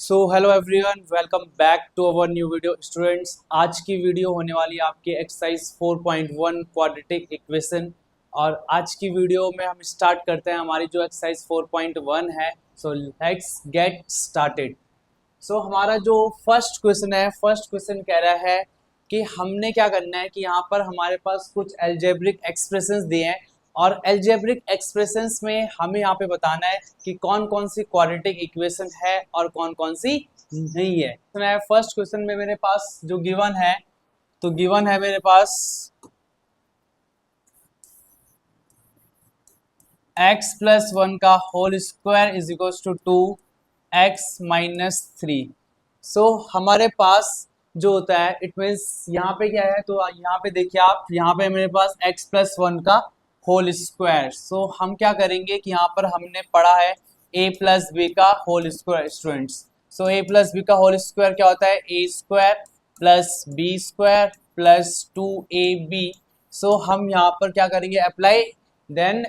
So hello everyone, welcome back to our new video students. आज की video होने वाली है आपकी एक्सरसाइज 4.1 क्वाड्रेटिक इक्वेशन। और आज की वीडियो में हम स्टार्ट करते हैं हमारी जो एक्सरसाइज 4.1 है। So let's get started. So हमारा जो फर्स्ट क्वेश्चन है, फर्स्ट क्वेश्चन कह रहा है कि हमने क्या करना है कि यहाँ पर हमारे पास कुछ एल्जेब्रिक एक्सप्रेशंस दिए हैं और एल्जेब्रिक एक्सप्रेशंस में हमें यहाँ पे बताना है कि कौन कौन सी क्वाड्रेटिक इक्वेशन है और कौन कौन सी नहीं है। तो मैं फर्स्ट क्वेश्चन में मेरे पास जो गिवन है, तो गिवन है मेरे पास x प्लस 1 का whole square is equal to 2x-3। So हमारे पास जो होता है इट मीन्स यहाँ पे क्या है, तो यहाँ पे देखिए आप, यहाँ पे मेरे पास x प्लस 1 का होल स्क्वायर। सो हम क्या करेंगे कि यहाँ पर हमने पढ़ा है a प्लस बी का whole square students. So a plus B का होल स्क्वायर क्या होता है, a square plus B square plus 2ab। So हम यहाँ पर क्या करेंगे, apply then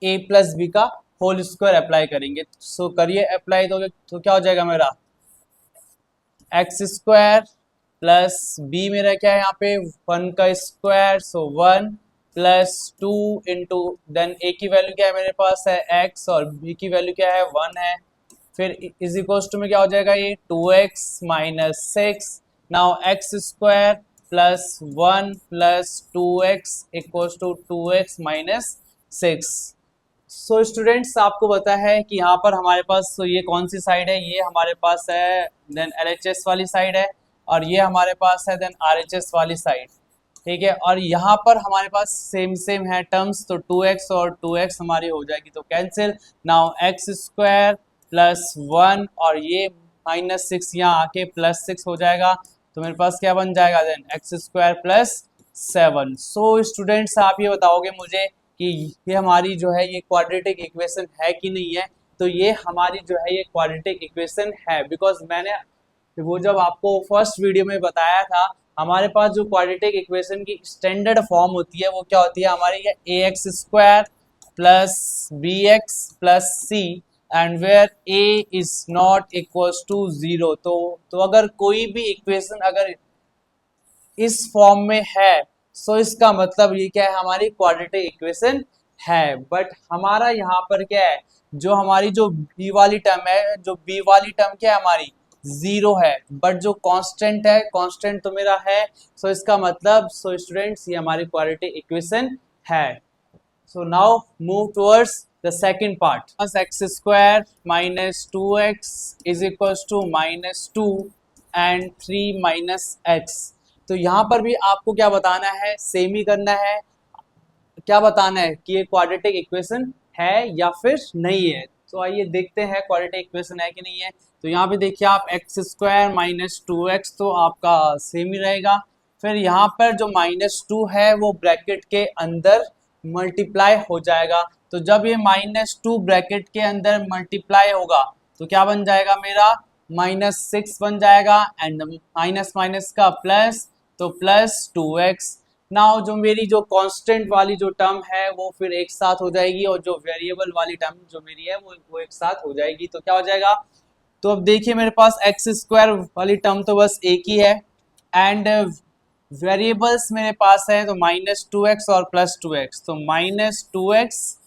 A plus B का होल स्क्वायर अप्लाई करेंगे। सो करिए अप्लाई, तो क्या हो जाएगा मेरा एक्स स्क्वायर प्लस बी मेरा क्या है यहाँ पे 1 का स्क्वायर, सो 1 प्लस 2 इंटू देन ए की वैल्यू क्या है मेरे पास है x और b की वैल्यू क्या है 1 है। फिर इज इक्वल्स टू में क्या हो जाएगा ये 2x-6। Now X square plus 1 प्लस 2x equals to 2x-6। So students आपको पता है कि यहाँ पर हमारे पास ये कौन सी साइड है, ये हमारे पास है देन LHS वाली साइड है और ये हमारे पास है देन RHS वाली साइड। ठीक है, और यहाँ पर हमारे पास सेम सेम है टर्म्स, तो 2x और 2x हमारी हो जाएगी तो cancel. Now X square plus 1 और ये -6 यहाँ आके +6 हो जाएगा, तो मेरे पास क्या बन जाएगा then X square plus 7। So students आप ये बताओगे मुझे कि ये हमारी जो है ये क्वाड्रेटिक इक्वेशन है कि नहीं है। तो ये हमारी जो है ये क्वाड्रेटिक इक्वेशन है, बिकॉज मैंने वो जब आपको फर्स्ट वीडियो में बताया था, हमारे पास जो क्वाड्रेटिक इक्वेशन की स्टैंडर्ड फॉर्म होती है वो क्या होती है हमारी, ये a x square plus b x plus c and where a is not equals to 0। तो अगर कोई भी इक्वेशन अगर इस फॉर्म में है, सो इसका मतलब ये क्या है, हमारी क्वाड्रेटिक इक्वेशन है। बट हमारा यहाँ पर क्या है, जो हमारी जो बी वाली टर्म है, जो बी वाली टर्म क्या है हमारी 0 है, बट जो कांस्टेंट है, कांस्टेंट तो मेरा है। सो इसका मतलब, सो स्टूडेंट्स ये हमारी क्वाड्रेटिक इक्वेशन है। So now move towards the second part. X square minus 2x is equal to -2 and 3 minus X. तो यहाँ पर भी आपको क्या बताना है, सेम ही करना है। क्या बताना है कि ये क्वाड्रेटिक इक्वेशन है या फिर नहीं है। तो आइए देखते हैं क्वाड्रेटिक इक्वेशन है कि नहीं है। तो यहाँ पे देखिए आप एक्स स्क्वायर माइनस 2x तो आपका सेम ही रहेगा। फिर यहाँ पर जो -2 है वो ब्रैकेट के अंदर मल्टीप्लाई हो जाएगा। तो जब ये -2 ब्रैकेट के अंदर मल्टीप्लाई होगा तो क्या बन जाएगा मेरा -6 बन जाएगा एंड माइनस माइनस का प्लस, तो +2x। नाउ जो मेरी जो कांस्टेंट वाली जो टर्म है वो फिर एक साथ हो जाएगी और जो वेरिएबल वाली टर्म जो मेरी है वो एक साथ हो जाएगी, तो क्या हो जाएगा। तो अब देखिए मेरे पास एक्स स्क्वायर वाली टर्म तो बस एक ही है एंड वेरिएबल्स मेरे पास है तो -2x और +2x। तो -2x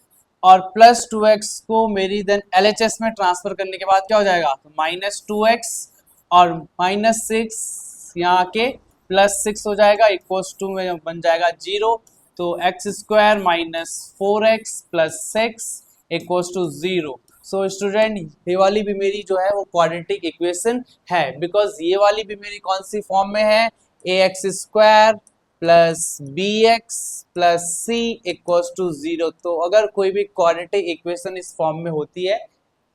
और +2x को मेरी देन LHS में ट्रांसफर करने के बाद क्या हो जाएगा, तो -2x और -6 यहाँ के +6 हो जाएगा, इक्वल्स टू में बन जाएगा 0। तो X square -4x plus 6 equals to 0। So student ये वाली भी मेरी जो है वो क्वाड्रेटिक इक्वेशन है, बिकॉज ये वाली भी मेरी कौन सी फॉर्म में है, a x square plus b x plus c equals to 0। तो अगर कोई भी क्वाड्रेटिक इक्वेशन इस फॉर्म में होती है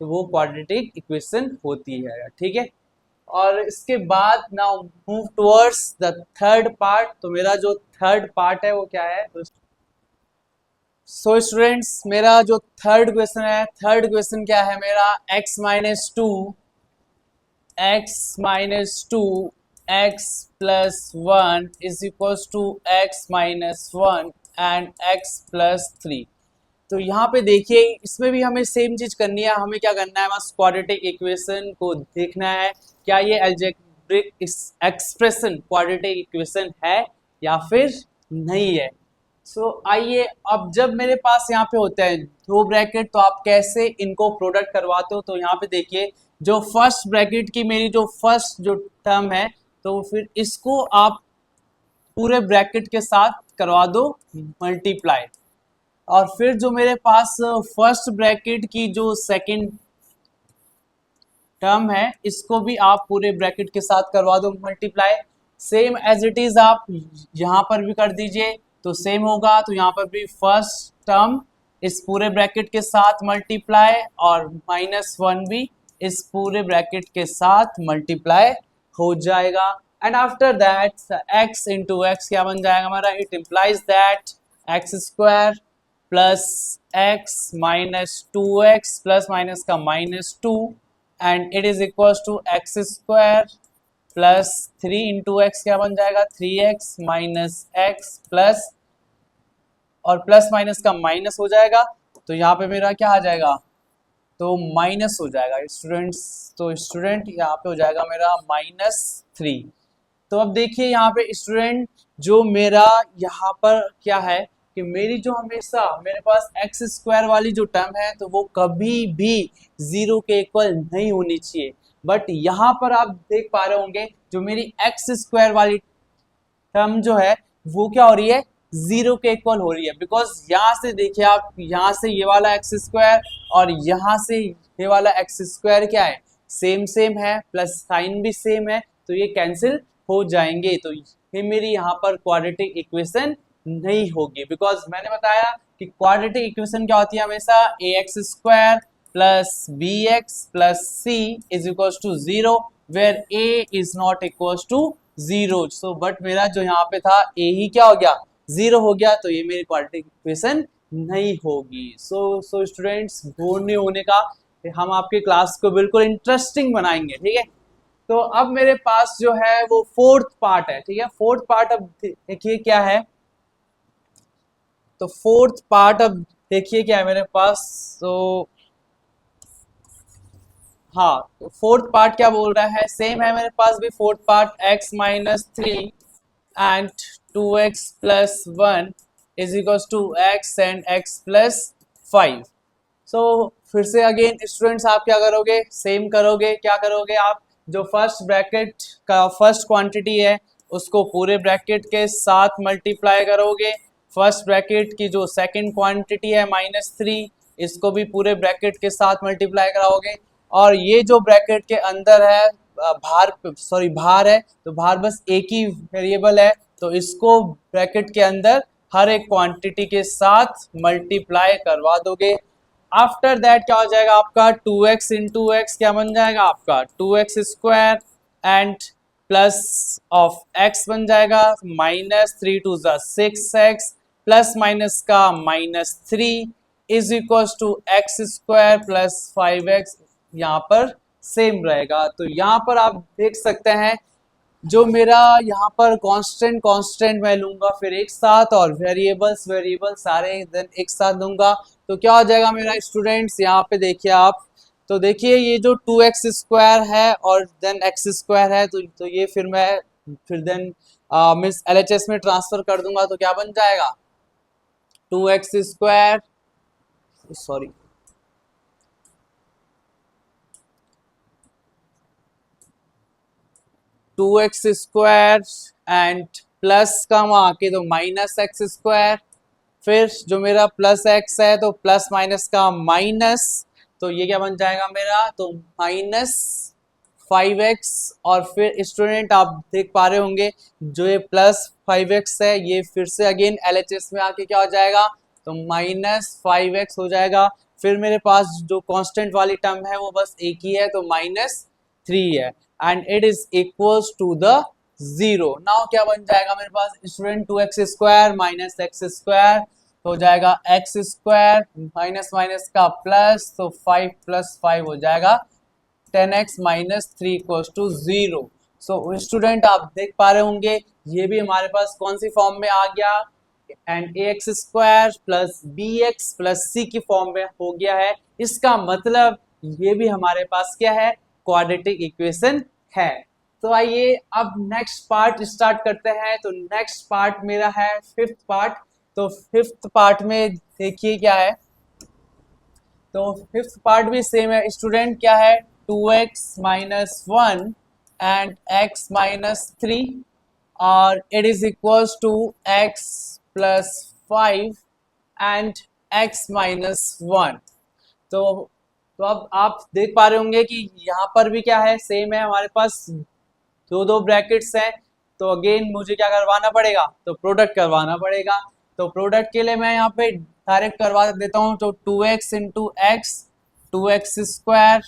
तो वो क्वाड्रेटिक इक्वेशन होती है। ठीक है, और इसके बाद now move towards the third part. तो मेरा जो थर्ड पार्ट है वो क्या है, सो स्टूडेंट्स मेरा जो थर्ड क्वेश्चन है, थर्ड क्वेश्चन क्या है मेरा, x-2 x plus 1 is equals to x minus 1 and x plus 3। तो यहाँ पे देखिए इसमें भी हमें सेम चीज करनी है। हमें क्या करना है, बस क्वाड्रेटिक इक्वेशन को देखना है क्या ये अलजेब्रिक एक्सप्रेशन क्वाड्रेटिक इक्वेशन है या फिर नहीं है। आइए, अब जब मेरे पास यहाँ पे होते हैं दो ब्रैकेट तो आप कैसे इनको प्रोडक्ट करवाते हो। तो यहाँ पे देखिए जो फर्स्ट ब्रैकेट की मेरी जो फर्स्ट जो टर्म है तो फिर इसको आप पूरे ब्रैकेट के साथ करवा दो मल्टीप्लाई, और फिर जो मेरे पास फर्स्ट ब्रैकेट की जो सेकंड टर्म है इसको भी आप पूरे ब्रैकेट के साथ करवा दो multiply. Same as it is आप यहाँ पर भी कर दीजिए तो सेम होगा। तो यहाँ पर भी फर्स्ट टर्म इस पूरे ब्रैकेट के साथ मल्टीप्लाई और -1 भी इस पूरे ब्रैकेट के साथ मल्टीप्लाई हो जाएगा। And after that x into X क्या बन जाएगा हमारा, it implies that X square plus X minus 2x plus minus का -2 and it is equal to X square plus 3 into X क्या बन जाएगा 3x माइनस एक्स प्लस और plus minus का माइनस हो जाएगा। तो यहाँ पे मेरा क्या आ जाएगा, तो माइनस हो जाएगा स्टूडेंट्स। तो स्टूडेंट यहाँ पे हो जाएगा मेरा -3। तो अब देखिए यहाँ पे स्टूडेंट जो मेरा यहाँ पर क्या है कि मेरी जो हमेशा मेरे पास एक्स स्क्वायर वाली जो टर्म है तो वो कभी भी 0 के इक्वल नहीं होनी चाहिए। बट यहाँ पर आप देख पा रहे होंगे जो मेरी एक्स स्क्वायर वाली टर्म जो है वो क्या हो रही है, 0 के इक्वल हो रही है। बिकॉज यहाँ से देखिए आप, यहाँ से ये वाला एक्स स्क्वायर और यहाँ से ये वाला एक्स स्क्वायर क्या है, सेम सेम है, प्लस साइन भी सेम है, तो ये कैंसिल हो जाएंगे। तो ये मेरी यहाँ पर क्वाड्रेटिक इक्वेशन नहीं होगी। बिकॉज मैंने बताया कि क्वाड्रेटिक इक्वेशन क्या होती है हमेशा, a x square plus b x plus c is equal to 0 where a is not equal to 0। So but मेरा जो यहाँ पे था ए ही क्या हो गया, 0 हो गया, तो ये मेरी क्वाड्रेटिक इक्वेशन नहीं होगी। सो स्टूडेंट्स बोर नहीं होने का, हम आपके क्लास को बिल्कुल इंटरेस्टिंग बनाएंगे, ठीक है। तो अब मेरे पास जो है वो फोर्थ पार्ट है, ठीक है। फोर्थ पार्ट अब देखिए क्या है, तो फोर्थ पार्ट अब देखिए क्या है मेरे पास। तो हाँ, तो फोर्थ पार्ट क्या बोल रहा है, सेम है मेरे पास भी fourth part, x minus 3 and 2x plus 1 is equal to x and x plus 5। So फिर से अगेन स्टूडेंट्स आप क्या करोगे, सेम करोगे। क्या करोगे आप, जो फर्स्ट ब्रैकेट का फर्स्ट क्वांटिटी है उसको पूरे ब्रैकेट के साथ मल्टीप्लाई करोगे। फर्स्ट ब्रैकेट की जो सेकंड क्वांटिटी है -3 इसको भी पूरे ब्रैकेट के साथ मल्टीप्लाई कराओगे। और ये जो ब्रैकेट के अंदर है भार है, तो भार बस एक ही वेरिएबल है, तो इसको ब्रैकेट के अंदर हर एक क्वांटिटी के साथ मल्टीप्लाई करवा दोगे। आफ्टर दैट क्या हो जाएगा आपका 2x इंटू एक्स क्या बन जाएगा आपका 2x square and plus of x बन जाएगा -3 टू 6x प्लस माइनस का -3 is equal to X square plus 5x, यहाँ पर सेम रहेगा। तो यहाँ पर आप देख सकते हैं जो मेरा यहाँ पर कांस्टेंट मैं लूंगा फिर एक साथ, और वेरिएबल सारे देन एक साथ दूंगा, तो क्या हो जाएगा मेरा स्टूडेंट्स, यहाँ पे देखिए आप। तो देखिए ये जो 2x स्क्वायर है और देन x स्क्वायर है, तो ये फिर देन मिस LHS में ट्रांसफर कर दूंगा, तो क्या बन जाएगा 2x square 2x square and plus का वहां आके तो -x स्क्वायर, फिर जो मेरा प्लस x है तो प्लस माइनस का माइनस, तो ये क्या बन जाएगा मेरा, तो -5x। और फिर स्टूडेंट आप देख पा रहे होंगे जो ये +5x है ये फिर से अगेन LHS में आके क्या हो जाएगा, तो -5x हो जाएगा। फिर मेरे पास जो कांस्टेंट वाली टर्म है वो बस एक ही है, तो -3 है and it is equals to the 0। Now क्या बन जाएगा मेरे पास student, 2x square minus x square हो जाएगा x स्क्वायर माइनस माइनस का प्लस, तो 5 + 5 हो जाएगा 10x minus 3 equals to 0। So student आप देख पा रहे होंगे ये भी हमारे पास कौन सी फॉर्म में आ गया, and a x square plus b x plus c की फॉर्म में हो गया है। इसका मतलब ये भी हमारे पास क्या है, क्वाड्रेटिक इक्वेशन है। तो आइए अब नेक्स्ट पार्ट स्टार्ट करते हैं। तो नेक्स्ट पार्ट मेरा है फिफ्थ पार्ट। तो फिफ्थ पार्ट में देखिए क्या है। तो फिफ्थ पार्ट भी सेम है स्टूडेंट। क्या है, 2x-1 एंड x-3 और it is equals to x+5 and x-1। तो अब आप देख पा रहे होंगे कि यहाँ पर भी क्या है, सेम है, हमारे पास दो दो ब्रैकेट्स हैं। तो अगेन मुझे क्या करवाना पड़ेगा, तो प्रोडक्ट करवाना पड़ेगा। तो प्रोडक्ट के लिए मैं यहाँ पे डायरेक्ट करवा देता हूँ। तो 2x into x, 2x²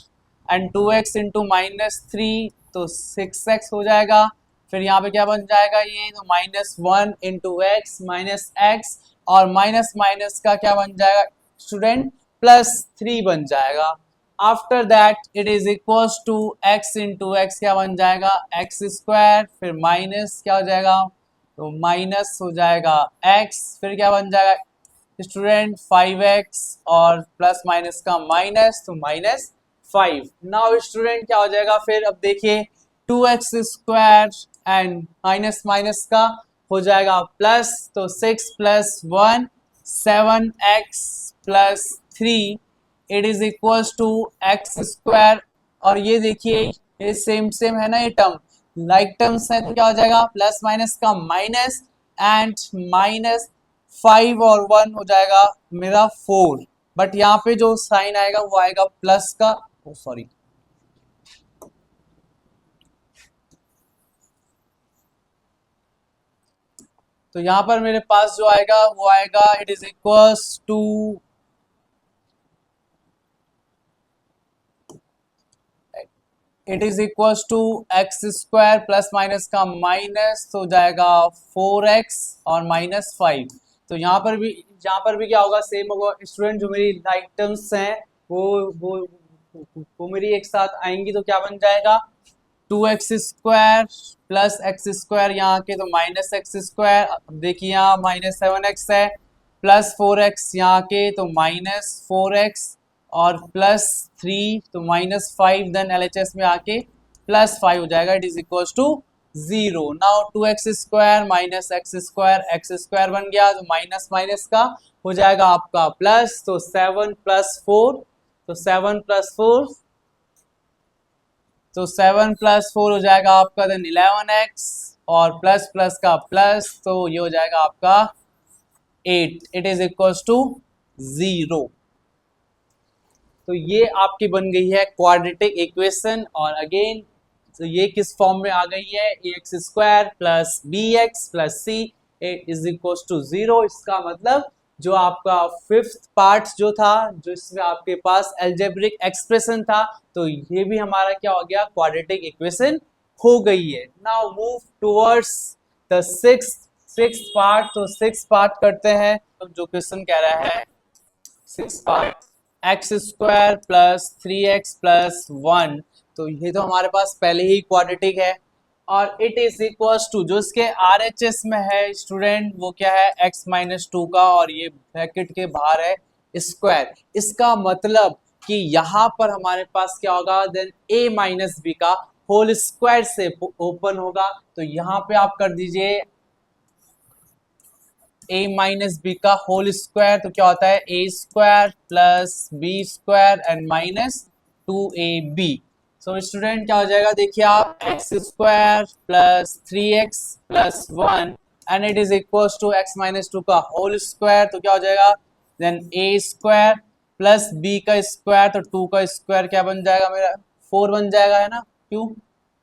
and 2x into -3 तो 6x हो जाएगा। फिर यहाँ पे क्या बन जाएगा ये, तो -1 इंटू एक्स माइनस एक्स और माइनस माइनस का क्या बन जाएगा स्टूडेंट, +3 बन जाएगा। After that it is equals to x into X क्या बन जाएगा, x², फिर माइनस क्या हो जाएगा, तो माइनस हो जाएगा x, फिर क्या बन जाएगा स्टूडेंट 5x और प्लस माइनस का माइनस, तो -5। नाउ स्टूडेंट क्या हो जाएगा फिर, अब देखिए 2x² एंड माइनस माइनस का हो जाएगा प्लस, तो 6 + 1 7x+3 it is equals to x²। और ये देखिए ये सेम सेम है ना, ये टर्म लाइक टर्म्स है, तो क्या हो जाएगा प्लस माइनस का माइनस एंड -5 और 1 हो जाएगा मेरा 4। बट यहाँ पे जो साइन आएगा वो आएगा प्लस का, सॉरी तो यहाँ पर मेरे पास जो आएगा वो आएगा it is equals to it is equals to x² plus minus का माइनस तो हो जाएगा 4x और -5। तो यहाँ पर भी क्या होगा, सेम होगा स्टूडेंट। जो मेरी लाइक टर्म्स हैं वो वो मेरी एक साथ आएंगी, तो क्या बन जाएगा 2x² प्लस x², यहाँ के तो -x², देखिए यहाँ -7x है, प्लस 4x यहाँ के तो -4x और +3 तो -5, देन LHS में आके +5 हो जाएगा। It is equal to 0। Now 2x² minus x² बन गया, तो माइनस माइनस का हो जाएगा आपका प्लस, तो 7 + 4 तो 7 + 4 तो 7 + 4 हो जाएगा आपका देन 11x और प्लस प्लस का प्लस, तो ये हो जाएगा आपका 8। It is equal to 0। तो ये आपकी बन गई है क्वाड्रेटिक इक्वेशन। और अगेन तो ये किस फॉर्म में आ गई है, ax² plus bx plus c is equal to 0। इसका मतलब जो आपका फिफ्थ पार्ट जो था, जो इसमें आपके पास एल्जेब्रिक एक्सप्रेशन था, तो ये भी हमारा क्या हो गया, क्वाड्रेटिक इक्वेशन हो गई है। Now move towards the sixth part. तो सिक्स्थ पार्ट करते हैं। तो जो क्वेश्चन कह रहा है sixth part, x² plus 3x plus 1, तो ये तो हमारे पास पहले ही क्वाड्रेटिक है। और इट इज इक्वल्स टू, जो इसके RHS में है स्टूडेंट, वो क्या है x-2 का, और ये ब्रैकेट के बाहर है स्क्वायर। इसका मतलब कि यहाँ पर हमारे पास क्या होगा, देन a-b का होल स्क्वायर से ओपन होगा। तो यहाँ पे आप कर दीजिए a-b का होल स्क्वायर, तो क्या होता है a² plus b² and -2ab। So student क्या हो जाएगा, देखिए आप x² plus 3x plus 1 and it is equal to x-2 का होल स्क्वायर, तो क्या हो जाएगा देन a² प्लस b का स्क्वायर, तो 2 का स्क्वायर क्या बन जाएगा मेरा 4 बन जाएगा, है ना, क्यों,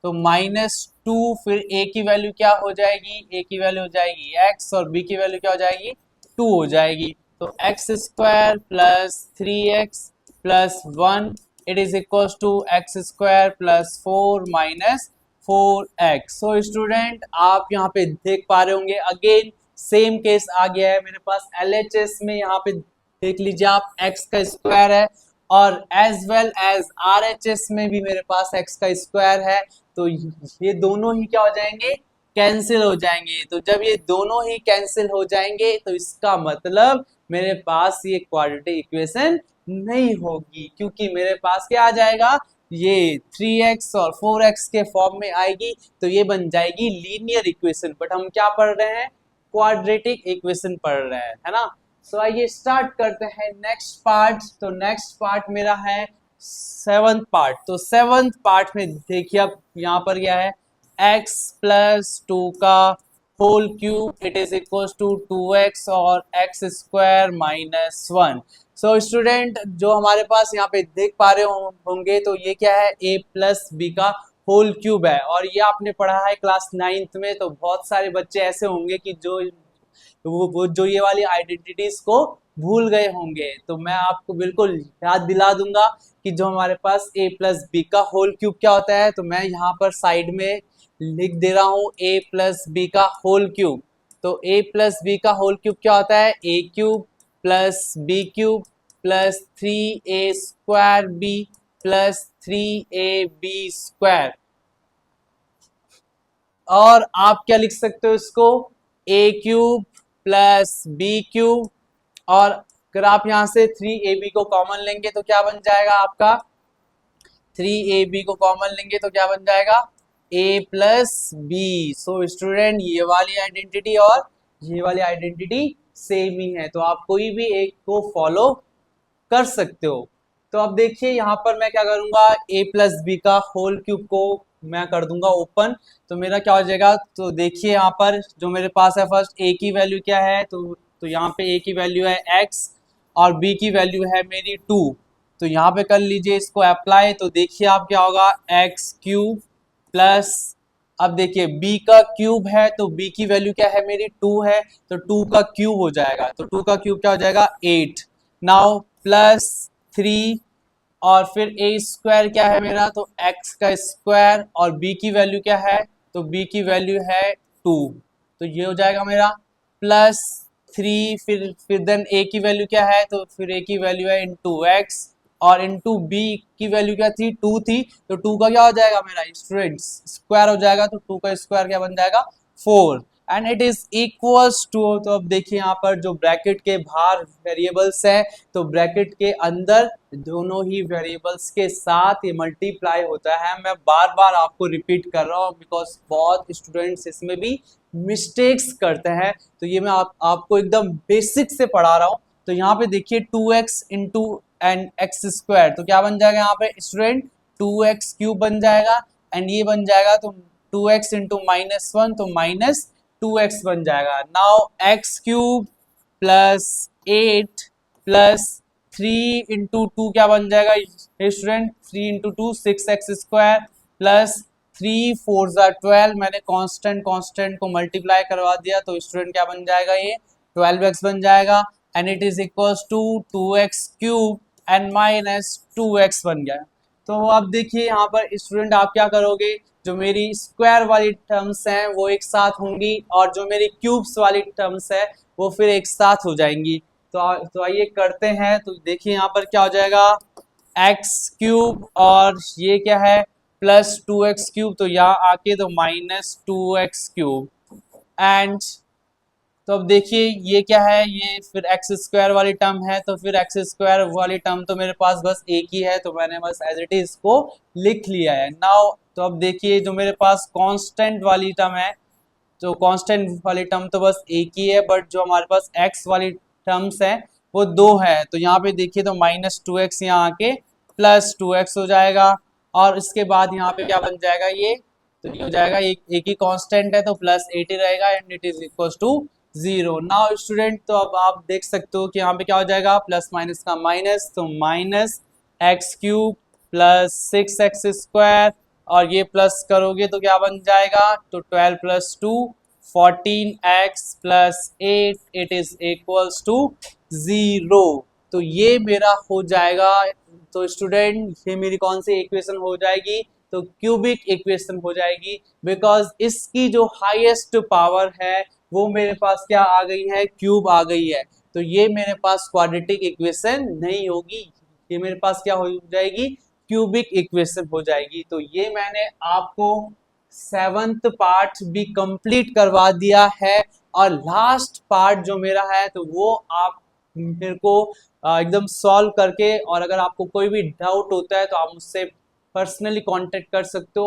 तो -2, फिर a की वैल्यू क्या हो जाएगी, a की वैल्यू हो जाएगी x और b की वैल्यू क्या हो जाएगी 2 हो जाएगी। तो x² plus 3x plus 1 it is equal to x² plus 4 minus 4x। So student आप यहाँ पे देख पा रहे होंगे अगेन सेम केस आ गया है मेरे पास LHS में। यहाँ पे देख लीजिए आप x का स्क्वायर है और एज वेल एज RHS में भी मेरे पास x का स्क्वायर है। तो ये दोनों ही क्या हो जाएंगे कैंसिल हो जाएंगे। तो जब ये दोनों ही कैंसिल हो जाएंगे तो इसका मतलब मेरे पास ये क्वाड्रेटिक इक्वेशन नहीं होगी, क्योंकि मेरे पास क्या आ जाएगा, ये 3x और 4x के फॉर्म में आएगी, तो ये बन जाएगी लीनियर इक्वेशन। बट हम क्या पढ़ रहे हैं, क्वाड्रेटिक इक्वेशन पढ़ रहे हैं, है ना। सो आइए स्टार्ट करते हैं नेक्स्ट पार्ट। तो नेक्स्ट पार्ट मेरा है सेवंथ पार्ट। तो सेवंथ पार्ट में देखिए अब यहाँ पर क्या है, x प्लस 2 का whole cube it is equal to 2x और x square minus 1। So student जो हमारे पास यहाँ पे देख पा रहे होंगे, तो ये क्या है, a प्लस बी का होल क्यूब है, और ये आपने पढ़ा है क्लास 9th में। तो बहुत सारे बच्चे ऐसे होंगे कि जो वो जो ये वाली आइडेंटिटीज को भूल गए होंगे। तो मैं आपको बिल्कुल याद दिला दूंगा कि जो हमारे पास a प्लस बी का होल क्यूब क्या होता है। तो मैं यहाँ पर साइड में लिख दे रहा हूँ a प्लस बी का होल क्यूब। तो a प्लस बी का होल क्यूब क्या होता है, a cube plus B cube plus 3a square B plus 3ab square. और आप क्या लिख सकते हो इसको, a cube plus B cube, और अगर आप यहां से 3ab को कॉमन लेंगे तो क्या बन जाएगा आपका, 3ab को कॉमन लेंगे तो क्या बन जाएगा, a plus B. So student ये वाली आइडेंटिटी और ये वाली आइडेंटिटी सेम ही है, तो आप कोई भी एक को फॉलो कर सकते हो। तो अब देखिए यहाँ पर मैं क्या करूंगा, a प्लस बी का होल क्यूब को मैं कर दूंगा ओपन। तो मेरा क्या हो जाएगा, तो देखिए यहाँ पर जो मेरे पास है, फर्स्ट a की वैल्यू क्या है, तो यहाँ पे a की वैल्यू है x और b की वैल्यू है मेरी 2। तो यहाँ पे कर लीजिए इसको अप्लाई। तो देखिए आप क्या होगा, एक्स क्यूब प्लस, अब देखिए b का क्यूब है तो b की वैल्यू क्या है मेरी 2 है, तो 2 का क्यूब हो जाएगा, तो 2 का क्यूब क्या हो जाएगा 8। नाउ प्लस 3 और फिर a स्क्वायर क्या है मेरा, तो x का स्क्वायर, और b की वैल्यू क्या है, तो b की वैल्यू है 2। तो ये हो जाएगा मेरा प्लस 3, फिर देन a की वैल्यू क्या है, तो फिर a की वैल्यू है इंटू एक्स, और इंटू b की वैल्यू क्या थी, 2 थी, तो 2 का क्या हो जाएगा मेरा स्टूडेंट्स स्क्वायर हो जाएगा, तो 2 का स्क्वायर क्या बन जाएगा 4, and it is equals to. तो अब देखिए यहाँ पर जो ब्रैकेट के बाहर वेरिएबल्स है, तो ब्रैकेट के अंदर दोनों ही वेरिएबल्स के साथ ये मल्टीप्लाई होता है। मैं बार बार आपको रिपीट कर रहा हूँ बिकॉज बहुत स्टूडेंट्स इसमें भी मिस्टेक्स करते हैं, तो ये मैं आपको एकदम बेसिक से पढ़ा रहा हूँ। तो यहाँ पे देखिए 2x into and x square, तो क्या बन जाएगा यहाँ पे स्टूडेंट, 2x क्यूब बन जाएगा, एंड ये बन जाएगा तो 2x इंटू माइनस 1, तो माइनस 2x बन जाएगा। Now x cube plus 8 plus 3 into 2 क्या बन जाएगा student, 3 into 2 6x square plus 3 4 12, मैंने कांस्टेंट कांस्टेंट को मल्टीप्लाई करवा दिया, तो स्टूडेंट क्या बन जाएगा, ये 12x बन जाएगा, and it is equals to 2x cube and minus 2x बन गया। तो अब देखिए यहाँ पर स्टूडेंट आप क्या करोगे, जो मेरी स्क्वायर वाली टर्म्स हैं वो एक साथ होंगी, और जो मेरी क्यूब्स वाली टर्म्स है वो फिर एक साथ हो जाएंगी। तो आइए करते हैं। तो देखिए यहाँ पर क्या हो जाएगा, एक्स क्यूब और ये क्या है प्लस 2x क्यूब, तो यहाँ आके तो माइनस 2x क्यूब, एंड तो अब देखिए ये क्या है, ये फिर एक्स स्क्वायर वाली टर्म है, तो फिर एक्स स्क्वायर वाली टर्म तो मेरे पास बस एक ही है, तो मैंने बस एज इट इज इसको लिख लिया है। नाउ तो अब देखिए जो मेरे पास कांस्टेंट वाली टर्म है, तो कांस्टेंट वाली टर्म तो बस एक ही है, बट जो हमारे पास एक्स वाली टर्म्स है वो दो है। तो यहाँ पे देखिए तो माइनस 2x यहाँ आके प्लस 2x हो जाएगा, और इसके बाद यहाँ पे क्या बन जाएगा, ये तो ये हो जाएगा एक ही कांस्टेंट है तो प्लस 80 रहेगा, and it is equal to 0। Now student तो अब आप देख सकते हो कि यहाँ पे क्या हो जाएगा, प्लस माइनस का माइनस, तो minus x cube plus 6x square, और ये प्लस करोगे तो क्या बन जाएगा, तो 12 plus 2 14x plus 8 it is equals to 0। तो ये मेरा हो जाएगा। तो स्टूडेंट ये मेरी कौन सी इक्वेशन हो जाएगी, तो क्यूबिक इक्वेशन हो जाएगी, बिकॉज इसकी जो हाईएस्ट पावर है वो मेरे पास क्या आ गई है, क्यूब आ गई है। तो ये मेरे पास क्वाड्रेटिक इक्वेशन नहीं होगी, ये मेरे पास क्या हो जाएगी, क्यूबिक इक्वेशन हो जाएगी। तो ये मैंने आपको 7th पार्ट भी कंप्लीट करवा दिया है, और लास्ट पार्ट जो मेरा है तो वो आप मेरे को एकदम सॉल्व करके, और अगर आपको कोई भी डाउट होता है तो आप मुझसे पर्सनली कांटेक्ट कर सकते हो।